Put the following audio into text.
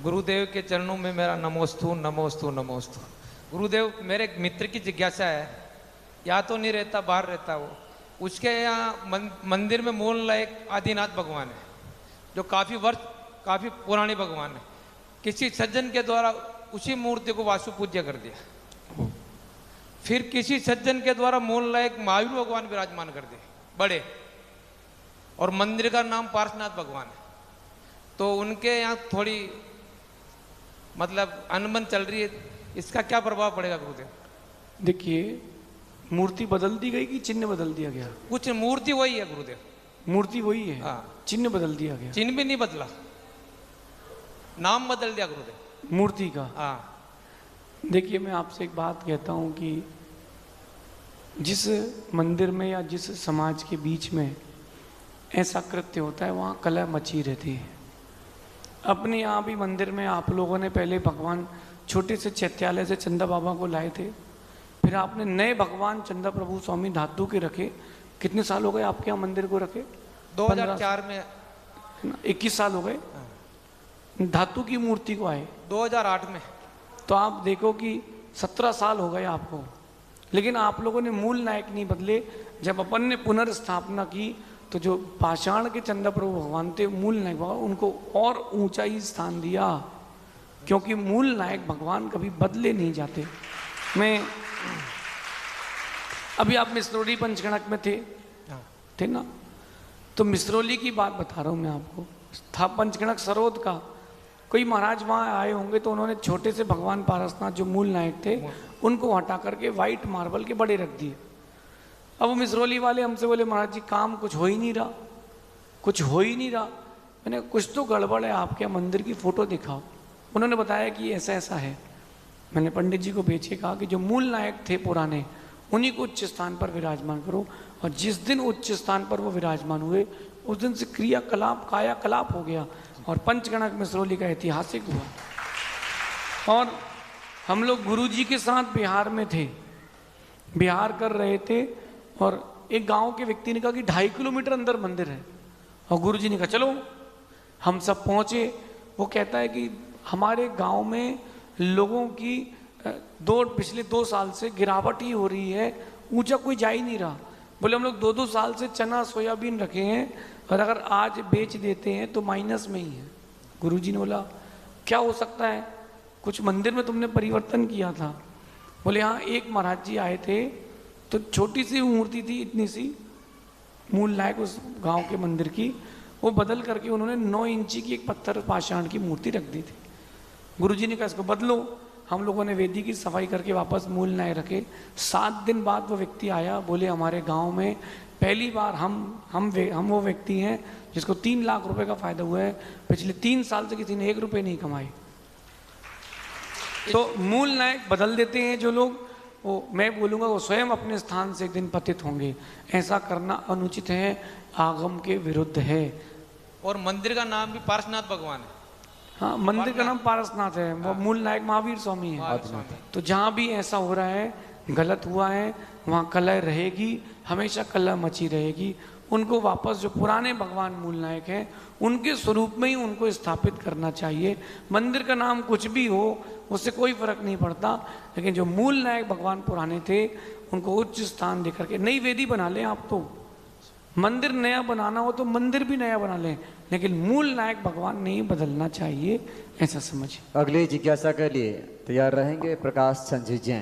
गुरुदेव के चरणों में मेरा नमोस्तु नमोस्तु नमोस्तु। गुरुदेव, मेरे एक मित्र की जिज्ञासा है, या तो नहीं रहता, बाहर रहता वो, उसके यहाँ मंदिर में मूल लायक आदिनाथ भगवान है, जो काफ़ी पुरानी भगवान है। किसी सज्जन के द्वारा उसी मूर्ति को वास्तु पूज्य कर दिया। फिर किसी सज्जन के द्वारा मूल लायक महावीर भगवान विराजमान कर दिए बड़े, और मंदिर का नाम पार्श्वनाथ भगवान है। तो उनके यहाँ थोड़ी मतलब अनबन चल रही है, इसका क्या प्रभाव पड़ेगा गुरुदेव? देखिए, मूर्ति बदल दी गई कि चिन्ह बदल दिया गया? कुछ मूर्ति वही है गुरुदेव, मूर्ति वही है। हाँ। चिन्ह बदल दिया गया? चिन्ह भी नहीं बदला, नाम बदल दिया गुरुदेव मूर्ति का। हाँ। देखिए, मैं आपसे एक बात कहता हूँ कि जिस मंदिर में या जिस समाज के बीच में ऐसा कृत्य होता है, वहाँ कलह मची रहती है। अपने यहाँ भी मंदिर में आप लोगों ने पहले भगवान छोटे से चैत्यालय से चंदा बाबा को लाए थे, फिर आपने नए भगवान चंदा प्रभु स्वामी धातु के रखे। कितने साल हो गए आपके यहाँ मंदिर को रखे? 2004 में 21 साल हो गए धातु की मूर्ति को आए। 2008 में तो आप देखो कि 17 साल हो गए आपको, लेकिन आप लोगों ने मूल नायक नहीं बदले। जब अपन ने पुनर्स्थापना की तो जो पाषाण के चंदा प्रभु भगवान थे, मूल नायक भगवान, उनको और ऊंचाई स्थान दिया, क्योंकि मूल नायक भगवान कभी बदले नहीं जाते। मैं अभी आप मिसरोली पंचगणक में थे ना, तो मिसरोली की बात बता रहा हूँ मैं आपको। था पंचगणक सरोद का, कोई महाराज वहाँ आए होंगे तो उन्होंने छोटे से भगवान पारसनाथ जो मूल नायक थे उनको हटा करके वाइट मार्बल के बड़े रख दिए। अब वो मिसरोली वाले हमसे बोले, महाराज जी काम कुछ हो ही नहीं रहा, कुछ हो ही नहीं रहा। मैंने कुछ तो गड़बड़ है, आपके मंदिर की फोटो दिखाओ। उन्होंने बताया कि ऐसा ऐसा है। मैंने पंडित जी को भेजे, कहा कि जो मूल नायक थे पुराने, उन्हीं को उच्च स्थान पर विराजमान करो। और जिस दिन उच्च स्थान पर वो विराजमान हुए, उस दिन से क्रियाकलाप कायाकलाप हो गया और पंचगणक मिसरोली का ऐतिहासिक हुआ। और हम लोग गुरुजी के साथ बिहार में थे, बिहार कर रहे थे, और एक गांव के व्यक्ति ने कहा कि 2.5 किलोमीटर अंदर मंदिर है। और गुरुजी ने कहा चलो। हम सब पहुंचे। वो कहता है कि हमारे गांव में लोगों की पिछले 2 साल से गिरावट ही हो रही है, ऊंचा कोई जा ही नहीं रहा। बोले हम लोग 2-2 साल से चना सोयाबीन रखे हैं, और अगर आज बेच देते हैं तो माइनस में ही है। गुरुजी ने बोला क्या हो सकता है, कुछ मंदिर में तुमने परिवर्तन किया था? बोले हाँ, एक महाराज जी आए थे, तो छोटी सी मूर्ति थी, इतनी सी, मूल नायक उस गांव के मंदिर की, वो बदल करके उन्होंने 9 इंची की एक पत्थर पाषाण की मूर्ति रख दी थी। गुरुजी ने कहा इसको बदलो। हम लोगों ने वेदी की सफाई करके वापस मूल नायक रखे। 7 दिन बाद वो व्यक्ति आया, बोले हमारे गांव में पहली बार हम वो व्यक्ति हैं जिसको 3 लाख रुपए का फायदा हुआ है। पिछले 3 साल से किसी ने 1 रुपये नहीं कमाए। तो मूल नायक बदल देते हैं जो लोग, वो मैं बोलूँगा वो स्वयं अपने स्थान से एक दिन पतित होंगे। ऐसा करना अनुचित है, आगम के विरुद्ध है। और मंदिर का नाम भी पार्श्वनाथ भगवान है। हाँ, मंदिर का नाम पारसनाथ है। वो मूल नायक महावीर स्वामी है। तो जहाँ भी ऐसा हो रहा है, गलत हुआ है, वहाँ कलह रहेगी, हमेशा कलह मची रहेगी। उनको वापस जो पुराने भगवान मूल नायक हैं, उनके स्वरूप में ही उनको स्थापित करना चाहिए। मंदिर का नाम कुछ भी हो, उससे कोई फर्क नहीं पड़ता, लेकिन जो मूल नायक भगवान पुराने थे उनको उच्च स्थान देकर के नई वेदी बना लें। आप तो मंदिर नया बनाना हो तो मंदिर भी नया बना लें, लेकिन मूल नायक भगवान नहीं बदलना चाहिए, ऐसा समझिए। अगली जिज्ञासा के लिए तैयार रहेंगे प्रकाश संजय जैन।